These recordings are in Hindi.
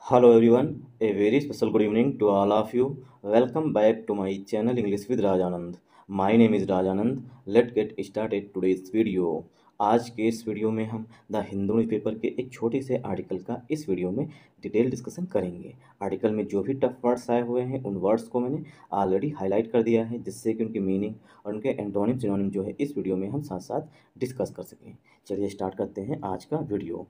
Hello everyone, a very special good evening to all of you. Welcome back to my channel English with Rajanand. My name is Rajanand. Let's get started today's video. आज के इस वीडियो में हम द हिंदू न्यूज़पेपर के एक छोटे से आर्टिकल का इस वीडियो में डिटेल डिस्कशन करेंगे। आर्टिकल में जो भी टफ वर्ड्स आए हुए हैं उन वर्ड्स को मैंने ऑलरेडी हाईलाइट कर दिया है, जिससे कि उनकी मीनिंग और उनके एंटोनिम सिनोनिम जो है इस वीडियो में हम साथ साथ डिस्कस कर सकें। चलिए स्टार्ट करते हैं आज का वीडियो।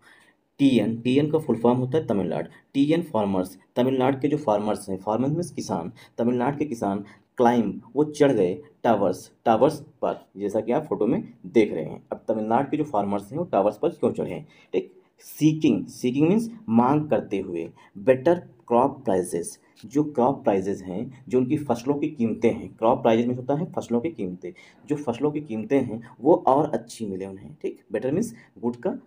टीएन का फुल फॉर्म होता है तमिलनाडु। टीएन फार्मर्स, तमिलनाडु के जो फार्मर्स हैं, फार्मर्स मीन्स किसान, तमिलनाडु के किसान क्लाइंब वो चढ़ गए टावर्स पर, जैसा कि आप फोटो में देख रहे हैं। अब तमिलनाडु के जो फार्मर्स हैं वो टावर्स पर क्यों चढ़े हैं, ठीक। सीकिंग मीन्स मांग करते हुए, बेटर क्रॉप प्राइजेस, जो क्रॉप प्राइजेस हैं, जो उनकी फसलों की कीमतें हैं, क्रॉप प्राइजेस मीन्स होता है फसलों की कीमतें, जो फसलों की कीमतें हैं वो और अच्छी मिले उन्हें, ठीक। बेटर मीन्स गुड का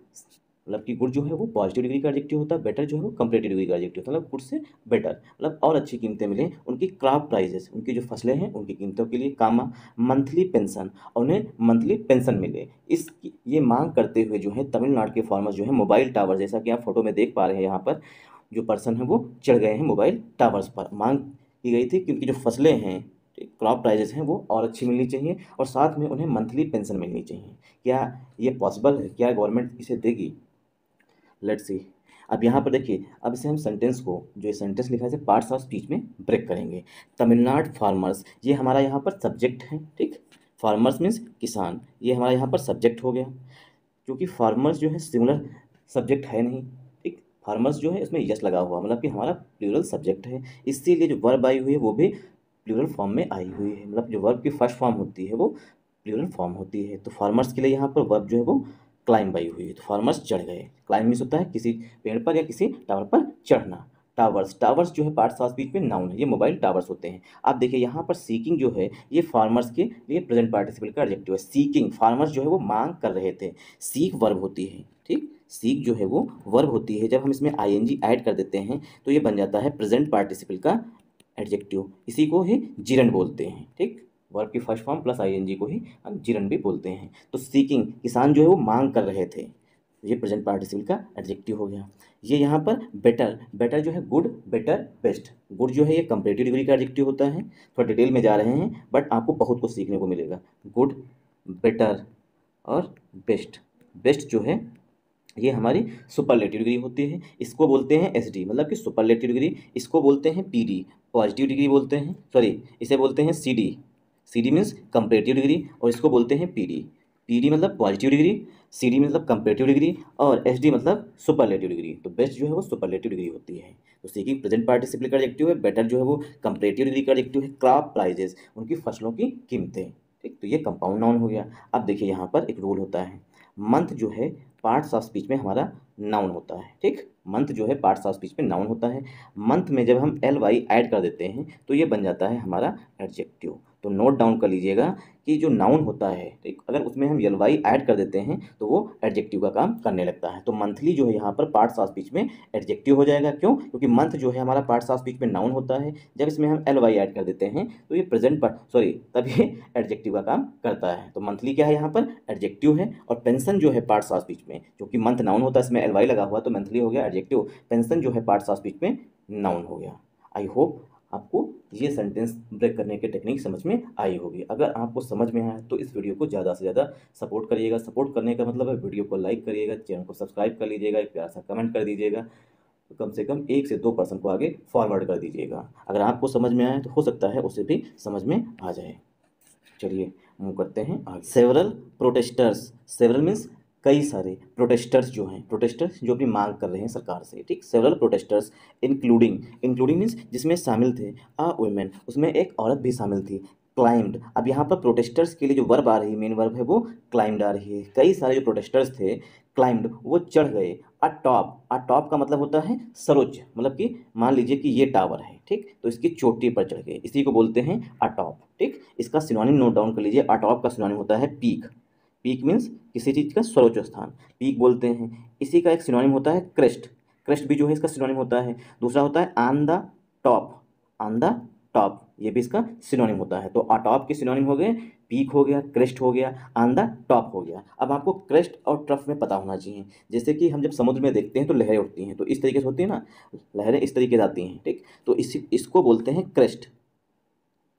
मतलब कि गुड जो है वो पॉजिटिव डिग्री का एडजेक्टिव होता है, बेटर जो है वो कंपैरेटिव डिग्री का एडजेक्टिव होता है, मतलब गुड से बेटर मतलब और अच्छी कीमतें मिलें उनकी क्रॉप प्राइजेस, उनकी जो फसलें हैं उनकी कीमतों के लिए, कामा मंथली पेंशन, और उन्हें मंथली पेंशन मिले। इस ये मांग करते हुए जो है तमिलनाडु के फार्मर्स जो है मोबाइल टावर, जैसा कि आप फोटो में देख पा रहे हैं, यहाँ पर जो पर्सन है वो चढ़ गए हैं मोबाइल टावर्स पर। मांग की गई थी क्योंकि जो फसलें हैं, क्रॉप प्राइजेस हैं वो और अच्छी मिलनी चाहिए और साथ में उन्हें मंथली पेंशन मिलनी चाहिए। क्या ये पॉसिबल है? क्या गवर्नमेंट इसे देगी? Let's see. अब यहाँ पर देखिए, अब इसे हम सेंटेंस को, जो ये सेंटेंस लिखा है इसे पार्ट्स ऑफ स्पीच में ब्रेक करेंगे। तमिलनाडु फार्मर्स, ये हमारा यहाँ पर सब्जेक्ट है, ठीक। फार्मर्स मीन्स किसान, ये हमारा यहाँ पर सब्जेक्ट हो गया, क्योंकि फार्मर्स जो है सिंगुलर सब्जेक्ट है नहीं, ठीक। फार्मर्स जो है इसमें यस लगा हुआ, मतलब कि हमारा प्लूरल सब्जेक्ट है, इसीलिए जो वर्ब आई हुई है वो भी प्लूरल फॉर्म में आई हुई है, मतलब जो वर्ब की फर्स्ट फॉर्म होती है वो प्लूरल फॉर्म होती है। तो फार्मर्स के लिए यहाँ पर वर्ब जो है वो क्लाइंब आई हुई है, तो फार्मर्स चढ़ गए। क्लाइंब मीन्स होता है किसी पेड़ पर या किसी टावर पर चढ़ना। टावर्स जो है पार्ट्स ऑफ स्पीच में नाउन है, ये मोबाइल टावर्स होते हैं। आप देखिए यहाँ पर सीकिंग जो है ये फार्मर्स के लिए प्रेजेंट पार्टिसिपल का एडजेक्टिव है। सीकिंग, फार्मर्स जो है वो मांग कर रहे थे। सीक वर्ब होती है, ठीक। सीक जो है वो वर्ब होती है, जब हम इसमें आईएनजी ऐड कर देते हैं तो ये बन जाता है प्रेजेंट पार्टिसिपल का एडजेक्टिव, इसी को ही जिरंड बोलते हैं, ठीक। वर्ब की फर्स्ट फॉर्म प्लस आईएनजी को ही हम जिरंड भी बोलते हैं। तो सीकिंग, किसान जो है वो मांग कर रहे थे, ये प्रेजेंट पार्टिसिपल का एडजेक्टिव हो गया। ये यहाँ पर बेटर जो है गुड, बेटर, बेस्ट। गुड जो है ये कंपैरेटिव डिग्री का एडजेक्टिव होता है। थोड़ा डिटेल में जा रहे हैं बट आपको बहुत कुछ सीखने को मिलेगा। गुड, बेटर और बेस्ट। बेस्ट जो है ये हमारी सुपरलेटिव डिग्री होती है, इसको बोलते हैं एसडी, मतलब कि सुपरलेटिव डिग्री। इसको बोलते हैं पीडी, पॉजिटिव डिग्री बोलते हैं, सॉरी इसे बोलते हैं CD. CD means comparative degree और इसको बोलते हैं पीडी। पीडी मतलब पॉजिटिव डिग्री, सीडी मतलब कंपैरेटिव डिग्री और एसडी मतलब सुपरलेटिव डिग्री। तो बेस्ट जो है वो सुपरलेटिव डिग्री होती है। तो सीकिंग प्रेजेंट पार्टिसिपल का एडजेक्टिव है, बेटर जो है वो कंपैरेटिव डिग्री का एडजेक्टिव है, क्रॉप प्राइजेस उनकी फसलों की कीमतें, ठीक। तो ये कंपाउंड नाउन हो गया। अब देखिए यहाँ पर एक रूल होता है, मंथ जो है पार्ट्स ऑफ स्पीच में हमारा नाउन होता है, ठीक। मंथ जो है पार्ट्स ऑफ स्पीच में नाउन होता है। मंथ में जब हम एल वाई ऐड कर देते हैं तो ये बन जाता है हमारा एडजेक्टिव। तो नोट डाउन कर लीजिएगा कि जो नाउन होता है, ठीक, अगर उसमें हम एल वाई ऐड कर देते हैं तो वो एडजेक्टिव का काम करने लगता है। तो मंथली जो है यहाँ पर पार्ट्स ऑफ स्पीच में एडजेक्टिव हो जाएगा। क्यों? क्योंकि मंथ जो है हमारा पार्ट्स ऑफ स्पीच में नाउन होता है, जब इसमें हम एल वाई ऐड कर देते हैं तो ये प्रेजेंट पर सॉरी तब ये एडजेक्टिव का काम करता है। तो मंथली क्या है यहाँ पर एडजेक्टिव है, और पेंशन जो है पार्ट्स ऑफ स्पीच में, क्योंकि मंथ नाउन होता है इसमें एल वाई लगा हुआ तो मंथली हो गया एडजेक्टिव, पेंशन जो है पार्ट्स ऑफ स्पीच में नाउन हो गया। आई होप आपको ये सेंटेंस ब्रेक करने की टेक्निक समझ में आई होगी। अगर आपको समझ में आया तो इस वीडियो को ज़्यादा से ज़्यादा सपोर्ट करिएगा। सपोर्ट करने का मतलब है वीडियो को लाइक करिएगा, चैनल को सब्सक्राइब कर लीजिएगा, एक प्यारा सा कमेंट कर दीजिएगा, कम से कम 1 से 2% को आगे फॉरवर्ड कर दीजिएगा। अगर आपको समझ में आए तो हो सकता है उसे भी समझ में आ जाए। चलिए मूव करते हैं आगे। सेवरल प्रोटेस्टर्स, सेवरल मीन्स कई सारे, प्रोटेस्टर्स जो हैं, प्रोटेस्टर्स जो अपनी मांग कर रहे हैं सरकार से, ठीक। सेवरल प्रोटेस्टर्स इंक्लूडिंग मीन्स जिसमें शामिल थे अ वुमेन, उसमें एक औरत भी शामिल थी। क्लाइम्ड, अब यहाँ पर प्रोटेस्टर्स के लिए जो वर्ब आ रही है, मेन वर्ब है वो क्लाइम्ड आ रही है। कई सारे जो प्रोटेस्टर्स थे क्लाइम्ड, वो चढ़ गए अटॉप का मतलब होता है सर्वोच्च, मतलब कि मान लीजिए कि ये टावर है, ठीक, तो इसकी चोटी पर चढ़ गए, इसी को बोलते हैं अटॉप, ठीक। इसका सिनोनिम नोट डाउन कर लीजिए, अटॉप का सिनोनिम होता है पीक। पीक मीन्स किसी चीज़ का सर्वोच्च स्थान, पीक बोलते हैं। इसी का एक सिनोनिम होता है क्रेस्ट, क्रेस्ट भी जो है इसका सिनोनिम होता है। दूसरा होता है ऑन द टॉप, ये भी इसका सिनोनिम होता है। तो अटॉप के सिनोनिम हो गए पीक हो गया, क्रेस्ट हो गया, ऑन द टॉप हो गया। अब आपको क्रेस्ट और ट्रफ में पता होना चाहिए। जैसे कि हम जब समुद्र में देखते हैं तो लहरें उठती हैं, तो इस तरीके से होती है ना, लहरें इस तरीके से आती हैं, ठीक। तो इसको बोलते हैं क्रेस्ट,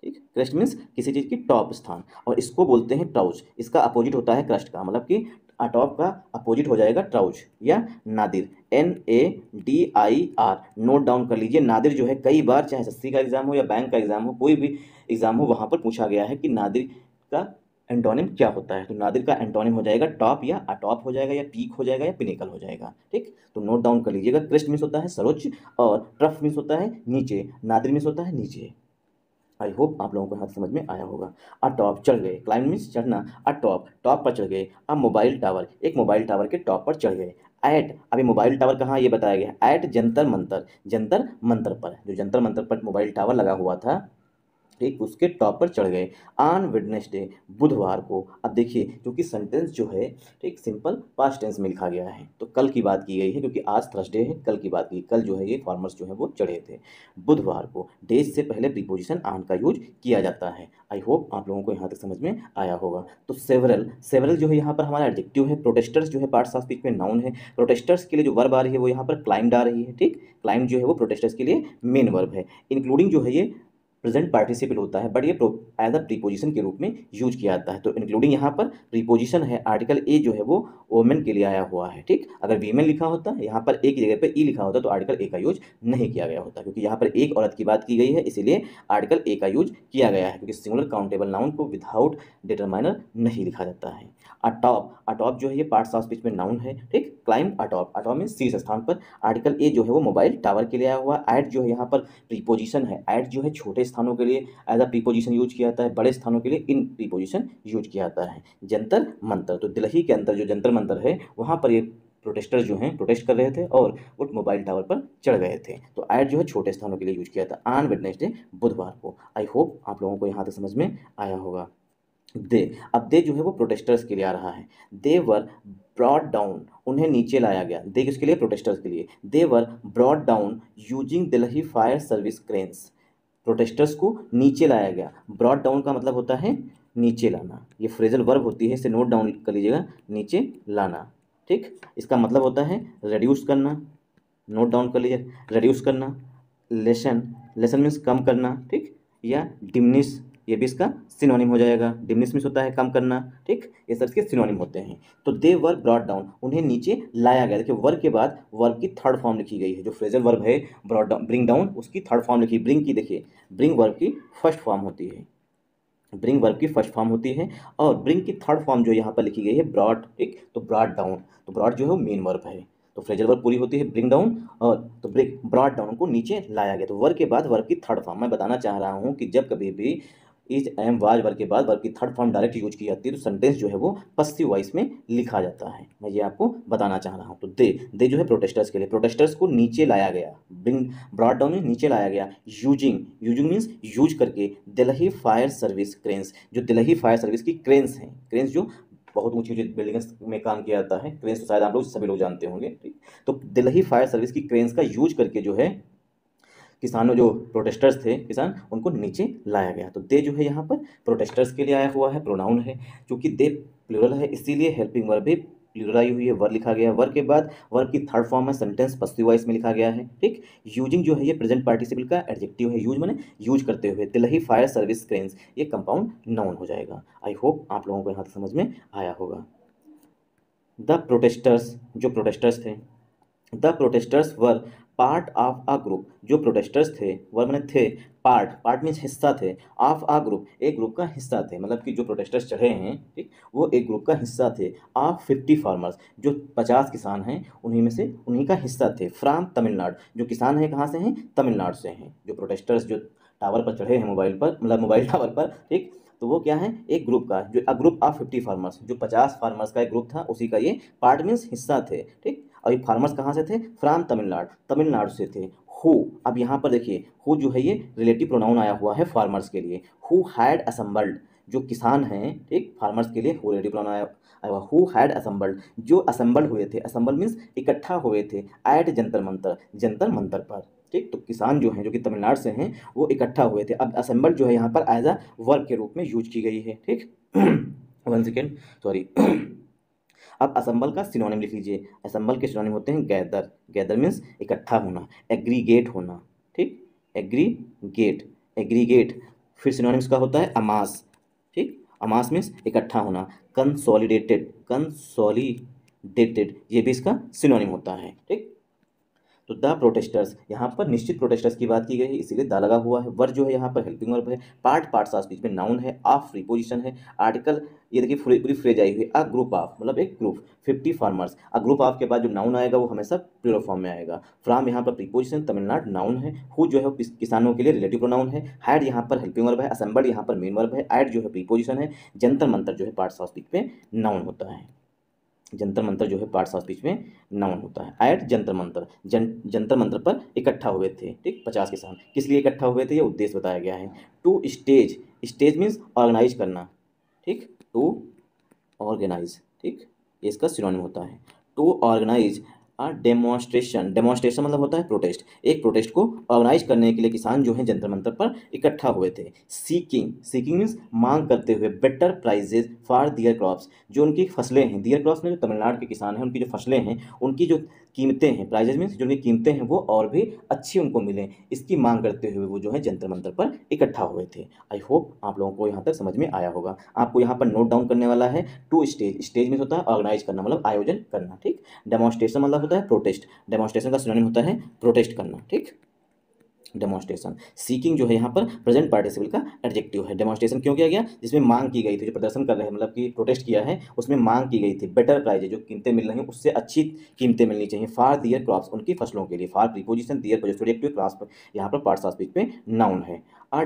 ठीक। क्रेस्ट मीन्स किसी चीज़ की टॉप स्थान, और इसको बोलते हैं ट्राउज। इसका अपोजिट होता है क्रस्ट का, मतलब कि टॉप का अपोजिट हो जाएगा ट्राउज या नादिर, NADIR। नोट डाउन कर लीजिए। नादिर जो है कई बार चाहे एसएससी का एग्जाम हो या बैंक का एग्जाम हो, कोई भी एग्जाम हो, वहाँ पर पूछा गया है कि नादिर का एंटोनिम क्या होता है। तो नादिर का एंटोनिम हो जाएगा टॉप, या अटॉप हो जाएगा, या पीक हो जाएगा, या पिनेकल हो जाएगा, ठीक। तो नोट डाउन कर लीजिएगा। क्रेस्ट मीन्स होता है सर्वोच्च, और ट्रफ मीन्स होता है नीचे, नादिर मीन्स होता है नीचे। आई होप आप लोगों को यहाँ समझ में आया होगा। टॉप चढ़ गए, क्लाइंब मीन्स चढ़ना। टॉप, टॉप पर चढ़ गए। अब मोबाइल टावर, एक मोबाइल टावर के टॉप पर चढ़ गए। एट, अभी मोबाइल टावर कहाँ ये बताया गया, एट जंतर मंतर, जंतर मंतर पर, जो जंतर मंतर पर मोबाइल टावर लगा हुआ था, ठीक, उसके टॉप पर चढ़ गए। ऑन वेडनेसडे, बुधवार को। अब देखिए, क्योंकि सेंटेंस जो है, ठीक, सिंपल पास्ट टेंस में लिखा गया है, तो कल की बात की गई है, क्योंकि आज थर्सडे है, कल की बात की। कल जो है ये फार्मर्स जो है वो चढ़े थे। बुधवार को, डेज से पहले प्रीपोजिशन ऑन का यूज किया जाता है। आई होप आप लोगों को यहाँ तक समझ में आया होगा। तो सेवरल, सेवरल जो है यहाँ पर हमारा एडजेक्टिव है। प्रोटेस्टर्स जो है पार्ट्स ऑफ स्पीच में नाउन है। प्रोटेस्टर्स के लिए जो वर्ब आ रही है वो यहाँ पर क्लाइम्ड आ रही है, ठीक। क्लाइम्ड जो है वो प्रोटेस्टर्स के लिए मेन वर्ब है। इंक्लूडिंग जो है ये प्रेजेंट पार्टिसिपल होता है, बट ये एज अ प्रीपोजिशन के रूप में यूज किया जाता है। तो इंक्लूडिंग यहाँ पर प्रीपोजिशन है। आर्टिकल ए जो है वो वोमेन के लिए आया हुआ है, ठीक। अगर वीमेन लिखा होता, यहाँ पर ए की जगह पर ई लिखा होता, तो आर्टिकल ए का यूज नहीं किया गया होता, क्योंकि यहाँ पर एक औरत की बात की गई है, इसीलिए आर्टिकल ए का यूज किया गया है, क्योंकि सिंगुलर काउंटेबल नाउन को विदाउट डिटरमाइनर नहीं लिखा जाता है। अटॉप, अटॉप जो है ये पार्ट्स ऑफ स्पीच में नाउन है, ठीक। क्लाइंब अटॉप, अटॉप में शीर्ष स्थान पर। आर्टिकल ए जो है वो मोबाइल टावर के लिए आया हुआ। एट जो है यहाँ पर प्रीपोजिशन है। एट जो है छोटे स्थानों के लिए एज अ प्रीपोजिशन यूज किया जाता है, बड़े स्थानों के लिए इन प्रीपोजिशन यूज किया जाता है। जंतर मंतर, तो दिल्ली के अंदर जो जंतर मंतर है वहाँ पर ये प्रोटेस्टर जो हैं प्रोटेस्ट कर रहे थे और वो मोबाइल टावर पर चढ़ गए थे। तो एट जो है छोटे स्थानों के लिए यूज किया था। ऑन वेडनेसडे, बुधवार को। आई होप आप लोगों को यहाँ तक समझ में आया होगा। दे, अब दे जो है वो प्रोटेस्टर्स के लिए आ रहा है। दे वर ब्रॉड डाउन, उन्हें नीचे लाया गया। दे किसके लिए, प्रोटेस्टर्स के लिए। They were brought down using Delhi fire service cranes, protesters को नीचे लाया गया। ब्रॉड डाउन का मतलब होता है नीचे लाना, ये फ्रेजल वर्ब होती है, इसे नोट डाउन कर लीजिएगा, नीचे लाना, ठीक। इसका मतलब होता है रिड्यूस करना, नोट डाउन कर लीजिए, रिड्यूस करना। लेसन, लेसन मीन्स कम करना, ठीक, या डिमनिश, ये भी इसका सिनोनिम हो जाएगा। डिमनिश मीन्स होता है कम करना, ठीक। ये सब इसके सिनोनिम होते हैं। तो दे वर ब्रॉट डाउन, उन्हें नीचे लाया गया। देखिए वर्ब के बाद वर्ब की थर्ड फॉर्म लिखी गई है, जो फ्रेजल वर्ब है ब्रॉट डाउन, ब्रिंग डाउन, उसकी थर्ड फॉर्म लिखी। ब्रिंग की देखिए, ब्रिंग वर्ब की फर्स्ट फॉर्म होती है, ब्रिंग वर्ब की फर्स्ट फॉर्म होती है, और ब्रिंग की थर्ड फॉर्म जो यहाँ पर लिखी गई है ब्रॉड, ठीक। तो ब्रॉड डाउन, तो ब्रॉड जो है वो मेन वर्ब है, तो फ्रेजल वर्ब पूरी होती है ब्रिंग डाउन, और तो ब्रिंग ब्रॉड डाउन को नीचे लाया गया। तो वर्ब के बाद वर्ब की थर्ड फॉर्म, मैं बताना चाह रहा हूँ कि जब कभी भी इज एम वाज वर्ब के बाद वर्ब की थर्ड फॉर्म डायरेक्ट यूज की जाती है, तो सेंटेंस जो है वो पसिव वॉइस में लिखा जाता है। मैं ये आपको बताना चाह रहा हूँ। तो दे जो है प्रोटेस्टर्स के लिए, प्रोटेस्टर्स को नीचे लाया गया, ब्रिंग ब्रॉड डाउन में नीचे लाया गया। यूजिंग, यूजिंग मीन्स यूज करके, दिल्ली फायर सर्विस क्रेन्स, जो दिल्ली फायर सर्विस की क्रेन्स हैं, क्रेन्स जो बहुत ऊंची ऊंची बिल्डिंग्स में काम किया जाता है, क्रेन्स तो शायद आप लोग सभी लोग जानते होंगे, ठीक। तो दिल्ली फायर सर्विस की क्रेन्स का यूज करके जो है किसानों, जो प्रोटेस्टर्स थे किसान, उनको नीचे लाया गया। तो दे जो है यहाँ पर प्रोटेस्टर्स के लिए आया हुआ है, प्रोनाउन है। क्योंकि दे प्लूरल है, इसीलिए हेल्पिंग वर्ब भी प्लूरल आई हुई है, वर्ब लिखा गया है। वर्ब के बाद वर्ब की थर्ड फॉर्म है, सेंटेंस पसिव वॉइस में लिखा गया है, ठीक। यूजिंग जो है ये प्रेजेंट पार्टिसिपल का एडजेक्टिव है, यूज माने यूज करते हुए। दिल्ली फायर सर्विस क्रेन्स, ये कंपाउंड नाउन हो जाएगा। आई होप आप लोगों को यहाँ तक समझ में आया होगा। द प्रोटेस्टर्स, जो प्रोटेस्टर्स थे, the protesters were part of a group, जो प्रोटेस्टर्स थे वर मैंने थे, पार्ट, पार्ट मीन्स हिस्सा थे, ऑफ अ ग्रुप, एक ग्रुप का हिस्सा थे, मतलब कि जो प्रोटेस्टर्स चढ़े हैं, ठीक, वो एक ग्रुप का हिस्सा थे। ऑफ 50 फार्मर्स, जो 50 किसान हैं उन्हीं में से उन्हीं का हिस्सा थे। फ्राम तमिलनाडु, जो किसान हैं कहाँ से हैं, तमिलनाडु से हैं। जो प्रोटेस्टर्स जो टावर पर चढ़े हैं मोबाइल पर, मतलब मोबाइल टावर पर, ठीक, तो वो क्या है, एक ग्रुप का, जो अ ग्रुप ऑफ 50 फार्मर्स, जो 50 फार्मर्स का एक ग्रुप था, उसी का ये पार्ट मीन्स हिस्सा थे, ठीक। और ये फार्मर्स कहाँ से थे, फ्राम तमिलनाडु, तमिलनाडु से थे। हु, अब यहाँ पर देखिए हु जो है ये रिलेटिव प्रोनाउन आया हुआ है फार्मर्स के लिए। हु हैड असेंबल्ड, जो किसान हैं, ठीक, फार्मर्स के लिए हु रिलेटिव प्रोनाउन आया हुआ। हु हैड असेंबल्ड, जो असेंबल हुए थे, असेंबल मीन्स इकट्ठा हुए थे, एट जंतर मंतर, जंतर मंतर पर। ठीक। तो किसान जो हैं, जो कि तमिलनाडु से हैं, वो इकट्ठा हुए थे। अब असेंबल जो है यहाँ पर एज अ वर्ब के रूप में यूज की गई है, ठीक। 1 सेकेंड, सॉरी। अब असेंबल का सिनोनिम लिख लीजिए। असेंबल के सिनोनिम होते हैं गैदर। गैदर मीन्स इकट्ठा होना, एग्रीगेट होना, ठीक। Aggregate, aggregate. फिर सिनोनिम्स का होता है अमास, ठीक। अमास मीन्स इकट्ठा होना। कंसोलिडेटेड, कंसोलिडेटेड, ये भी इसका सिनोनिम होता है, ठीक। तो द प्रोटेस्टर्स, यहाँ पर निश्चित प्रोटेस्टर्स की बात की गई है, इसीलिए द लगा हुआ है। वर्ब जो है यहाँ पर हेल्पिंग वर्ब है। पार्ट्स ऑफ स्पीच में नाउन है, ऑफ प्रीपोजिशन है, आर्टिकल, ये देखिए पूरी फ्रेज आई हुई। अ ग्रुप ऑफ मतलब एक group, 50 farmers. A group of के बाद जो नाउन आएगा वो हमेशा प्लूरल फॉर्म में आएगा। फ्रॉम यहाँ पर प्रीपोजिशन, तमिलनाडु नाउन है। हु जो है वो किसानों के लिए रिलेटिव प्रोनाउन है। हैड यहाँ पर हेल्पिंग वर्ब है। असेंबल्ड यहाँ पर मेन वर्ब है। एट जो है प्रीपोजिशन है। जंतर मंतर जो है पार्ट्स ऑफ स्पीच में नाउन होता है। जंतर मंतर जो है पार्ट्स ऑफ स्पीच में नाउन होता है। एट जंतर मंतर, जंतर मंतर पर इकट्ठा हुए थे, ठीक। 50 किसान किस लिए इकट्ठा हुए थे, ये उद्देश्य बताया गया है। To stage, stage means organize करना, ठीक। टू ऑर्गेनाइज, ठीक, ये इसका सिनोनिम होता है। To organize a demonstration, demonstration मतलब होता है प्रोटेस्ट। एक प्रोटेस्ट को ऑर्गेनाइज करने के लिए किसान जो है जंतर मंतर पर इकट्ठा हुए थे। सीकिंग, सीकिंग मीन्स मांग करते हुए, better prices for their crops, जो उनकी फसलें हैं, दियर क्रॉप्स में जो तमिलनाडु के किसान हैं उनकी जो फसलें हैं, उनकी जो कीमतें हैं, प्राइजेज मीन्स जो उनकी कीमतें हैं वो और भी अच्छी उनको मिलें, इसकी मांग करते हुए वो जो है जंतर मंतर पर इकट्ठा हुए थे। आई होप आप लोगों को यहाँ तक समझ में आया होगा। आपको यहाँ पर नोट डाउन करने वाला है टू स्टेज, स्टेज मीन्स होता है ऑर्गेनाइज करना मतलब आयोजन करना, ठीक। डेमोन्स्ट्रेशन मतलब होता है प्रोटेस्ट, डेमोन्स्ट्रेशन का सिनोनिम होता है प्रोटेस्ट करना, ठीक। डेमोन्स्ट्रेशन। सीकिंग जो है यहाँ पर प्रेजेंट पार्टिसिपल का एडजेक्टिव है। डेमोन्स्ट्रेशन क्यों किया गया, जिसमें मांग की गई थी, जो प्रदर्शन कर रहे हैं मतलब कि प्रोटेस्ट किया है उसमें मांग की गई थी। बेटर प्राइज, जो कीमतें मिल रही हैं उससे अच्छी कीमतें मिलनी चाहिए। फॉर दियर क्रॉप्स, उनकी फसलों के लिए। For preposition, their possessive adjective, crops यहाँ पर पार्ट्स ऑफ स्पीच में नाउन है।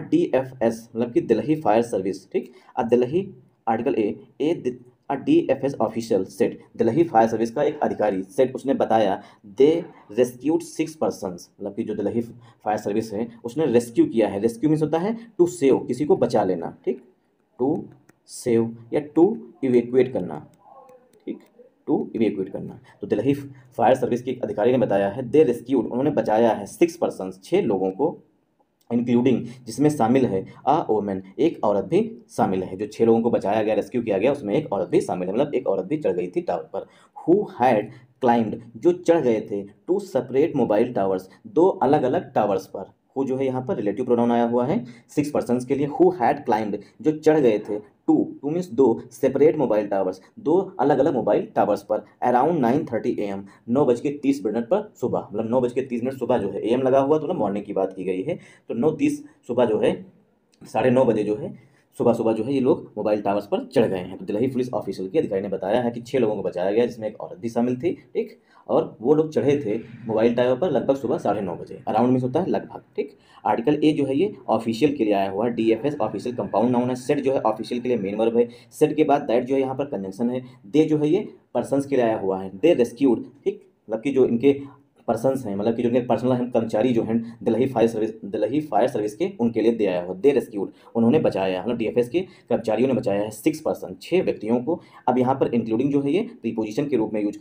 DFS मतलब कि दिल्ली फायर सर्विस, ठीक। Delhi, article A DFS official set, Delhi fire service का एक अधिकारी सेट, उसने बताया, दे रेस्क्यूड 6 पर्सन्स, मतलब कि जो दिल्ली फायर सर्विस है उसने रेस्क्यू किया है। रेस्क्यू मीन्स होता है टू सेव, किसी को बचा लेना, ठीक। टू सेव या टू इवेक्यूएट करना, ठीक, टू इवेक्यूएट करना। तो दिल्ली फायर सर्विस के एक अधिकारी ने बताया है, दे रेस्क्यूड, उन्होंने बचाया है 6 पर्सन्स, 6 लोगों को, इंक्लूडिंग, जिसमें शामिल है अ वोमेन, एक औरत भी शामिल है। जो 6 लोगों को बचाया गया, रेस्क्यू किया गया, उसमें एक औरत भी शामिल है, मतलब एक औरत भी चढ़ गई थी टावर पर। हु हैड क्लाइंब्ड, जो चढ़ गए थे, टू सेपरेट मोबाइल टावर्स, 2 अलग अलग टावर्स पर। हु जो है यहाँ पर रिलेटिव प्रोनाउन आया हुआ है 6 पर्सन्स के लिए। हु हैड क्लाइंब्ड, जो चढ़ गए थे, two means 2 separate mobile towers, 2 अलग अलग मोबाइल टावर्स पर। अराउंड 9:30 AM, 9:30 पर सुबह, मतलब 9:30 सुबह जो है, AM लगा हुआ तो ना मॉर्निंग की बात की गई है। तो 9:30 सुबह जो है, 9:30 बजे जो है सुबह सुबह जो है ये लोग मोबाइल टावर्स पर चढ़ गए हैं। तो दिल्ली पुलिस ऑफिशियल के अधिकारी ने बताया है कि 6 लोगों को बचाया गया, जिसमें एक औरत भी शामिल थी, ठीक। और वो लोग चढ़े थे मोबाइल टावर पर लगभग सुबह 9:30 बजे। अराउंड मीन्स होता है लगभग, ठीक। आर्टिकल ए जो है ये ऑफिशियल के लिए आया हुआ है। DFS ऑफिशियल कंपाउंड नाउन है। सेट जो है ऑफिशियल के लिए मेन वर्ब है। सेट के बाद दैट जो है यहाँ पर कंजंक्शन है। दे जो है ये पर्सन्स के लिए आया हुआ है। दे रेस्क्यूड, ठीक, मतलब कि जो इनके पर्सन्स हैं, मतलब कि जो इनके पर्सनल हैं कर्मचारी जो हैं दिल्ली फायर सर्विस के, उनके लिए दे आया हुआ। दे रेस्क्यूड, उन्होंने बचाया, मतलब DFS के कर्मचारियों ने बचाया है 6 पर्सन, 6 व्यक्तियों को। अब यहाँ पर इंक्लूडिंग जो है ये प्रीपोजिशन के रूप में यूज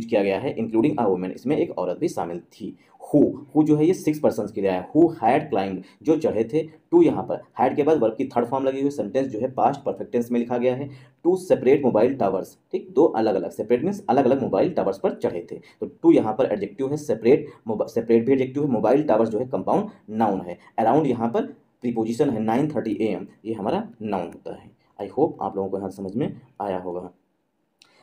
किया गया है। इंक्लूडिंग अ वुमेन, इसमें एक औरत भी शामिल थी। हु जो है ये 6 पर्सन के लिए आया। हु हैड क्लाइंब, जो चढ़े थे। टू यहाँ पर हैड के बाद वर्ब की थर्ड फॉर्म लगी हुई, सेंटेंस जो है पास्ट परफेक्ट टेंस में लिखा गया है। टू सेपरेट मोबाइल टावर्स, ठीक, 2 अलग अलग, सेपरेट मीन्स अलग अलग मोबाइल टावर्स पर चढ़े थे। तो टू यहाँ पर एडजेक्टिव है, सेपरेट भी एडजेक्टिव है, मोबाइल टावर्स जो है कंपाउंड नाउन है। अराउंड यहाँ पर प्रीपोजिशन है। 9:30 AM ये हमारा नाउन होता है। आई होप आप लोगों को यहाँ समझ में आया होगा।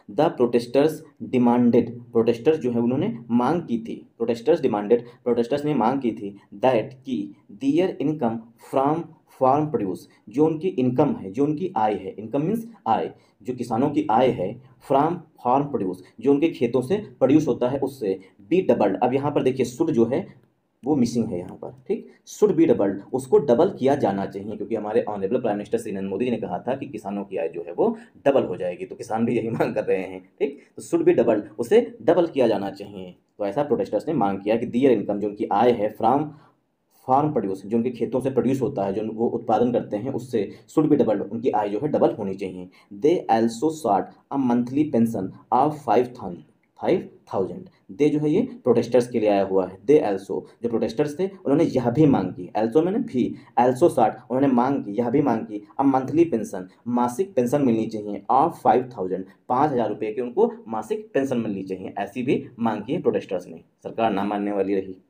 द प्रोटेस्टर्स डिमांडेड, प्रोटेस्टर्स जो है उन्होंने मांग की थी। प्रोटेस्टर्स डिमांडेड, प्रोटेस्टर्स ने मांग की थी दैट की दियर इनकम फ्रॉम फार्म प्रोड्यूस, जो उनकी इनकम है, जो उनकी आय है, इनकम मीन्स आय, जो किसानों की आय है, फ्रॉम फार्म प्रोड्यूस, जो उनके खेतों से प्रोड्यूस होता है उससे, बी डबल्ड। अब यहाँ पर देखिए शुड जो है वो मिसिंग है यहाँ पर, ठीक। शुड बी डबल्ड, उसको डबल किया जाना चाहिए, क्योंकि हमारे honourable prime minister Shri Narendra Modi ji ने कहा था कि किसानों की आय जो है वो डबल हो जाएगी। तो किसान भी यही मांग कर रहे हैं, ठीक। तो शुड बी डबल्ड, उसे डबल किया जाना चाहिए। तो ऐसा प्रोटेस्टर्स ने मांग किया कि दियर इनकम, जो उनकी आय है, फ्रॉम फार्म प्रोड्यूस, जो उनके खेतों से प्रोड्यूस होता है, जो वो उत्पादन करते हैं उससे, शुड बी डबल्ड, उनकी आय जो है डबल होनी चाहिए। They also sought a monthly pension of 5,000, they जो है ये प्रोटेस्टर्स के लिए आया हुआ है। दे एल्सो जो प्रोटेस्टर्स थे उन्होंने यह भी मांग की, एल्सो मैंने भी, एल्सो 60 उन्होंने मांग की, यह भी मांग की अब मंथली पेंशन, मासिक पेंशन मिलनी चाहिए ऑफ 5000, 5,000 रुपये की उनको मासिक पेंशन मिलनी चाहिए, ऐसी भी मांग की है प्रोटेस्टर्स ने। सरकार ना मानने वाली रही।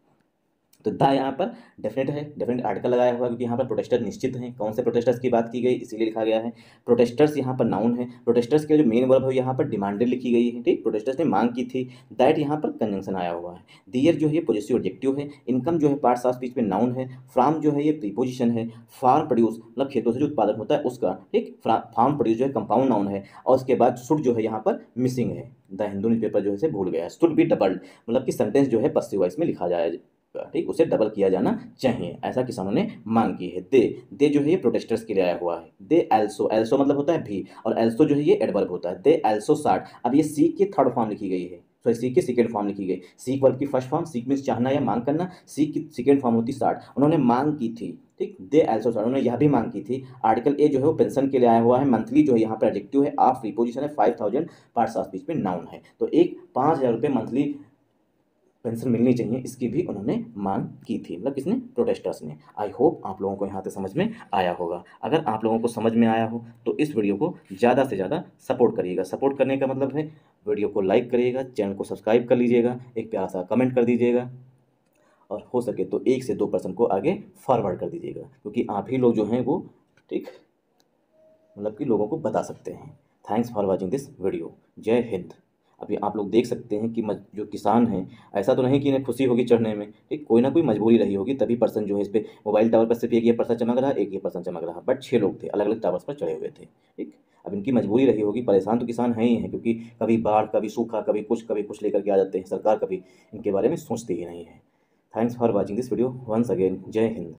तो द यहाँ पर डेफिनेट है, डेफिनेट आर्टिकल लगाया हुआ है क्योंकि यहाँ पर प्रोटेस्टर निश्चित हैं। कौन से प्रोटेस्टर्स की बात की गई इसीलिए लिखा गया है। प्रोटेस्टर्स यहाँ पर नाउन है। प्रोटेस्टर्स के जो मेन वर्ब है यहाँ पर डिमांडेड लिखी गई है, ठीक। प्रोटेस्टर्स ने मांग की थी। दैट यहाँ पर कंजंक्शन आया हुआ है। दियर जो है ये पॉजिटिव एडजेक्टिव है। इनकम जो है पार्ट्स ऑफ स्पीच में नाउन है। फ्राम जो है ये प्रीपोजिशन है। फार्म प्रोड्यूस मतलब खेतों से जो उत्पादन होता है उसका, ठीक। फार्म प्रोड्यूस जो है कंपाउंड नाउन है। और उसके बाद शुड जो है यहाँ पर मिसिंग है। द हिंदू न्यूज़पेपर जो है इसे भूल गया है। शुड बी डबल्ड मतलब कि सेंटेंस जो है पसिव वॉइस में लिखा जाए, ठीक, उसे डबल किया जाना चाहिए, ऐसा किसानों ने मांग की है। दे जो है ये प्रोटेस्टर्स के लिए आया हुआ है। दे एल्सो, एल्सो मतलब होता है भी, और एल्सो जो है ये एडवर्ब होता है। दे एल्सो 60 अब ये सीक की थर्ड फॉर्म लिखी गई है, सॉरी सीक की सेकेंड फॉर्म लिखी गई। सीक वर्ब की फर्स्ट फॉर्म, सीक मीन्स चाहना या मांग करना, सीक की सेकेंड फॉर्म होती 60। उन्होंने मांग की थी, ठीक। दे एल्सो 60 उन्होंने यह भी मांग की थी। आर्टिकल ए जो है वो पेंशन के लिए आया हुआ है। मंथली जो है यहाँ पर एडजेक्टिव है। ऑफ प्रीपोजिशन है। 5000 पार्ट्स ऑफ स्पीच में नाउन है। तो एक 5,000 रुपये मंथली पेंशन मिलनी चाहिए, इसकी भी उन्होंने मांग की थी, मतलब किसने, प्रोटेस्टर्स ने। आई होप आप लोगों को यहाँ तक समझ में आया होगा। अगर आप लोगों को समझ में आया हो तो इस वीडियो को ज़्यादा से ज़्यादा सपोर्ट करिएगा। सपोर्ट करने का मतलब है वीडियो को लाइक करिएगा, चैनल को सब्सक्राइब कर लीजिएगा, एक प्यारा सा कमेंट कर दीजिएगा, और हो सके तो 1 से 2% को आगे फॉरवर्ड कर दीजिएगा, क्योंकि आप ही लोग जो हैं वो, ठीक, मतलब कि लोगों को बता सकते हैं। Thanks for watching this video. जय हिंद। अभी आप लोग देख सकते हैं कि जो किसान हैं, ऐसा तो नहीं कि इन्हें खुशी होगी चढ़ने में, ठीक, कोई ना कोई मजबूरी रही होगी, तभी पर्सन जो है इस पे मोबाइल टावर पर सिर्फ एक ये पर्सन चमक रहा, एक ये पर्सन चमक रहा, बट 6 लोग थे, अलग अलग टावर्स पर चढ़े हुए थे, ठीक। अब इनकी मजबूरी रही होगी, परेशान तो किसान हैं ही हैं, क्योंकि कभी बाढ़, कभी सूखा, कभी कुछ लेकर के आ जाते हैं। सरकार कभी इनके बारे में सोचती ही नहीं है। Thanks for watching this video once again. Jai Hind.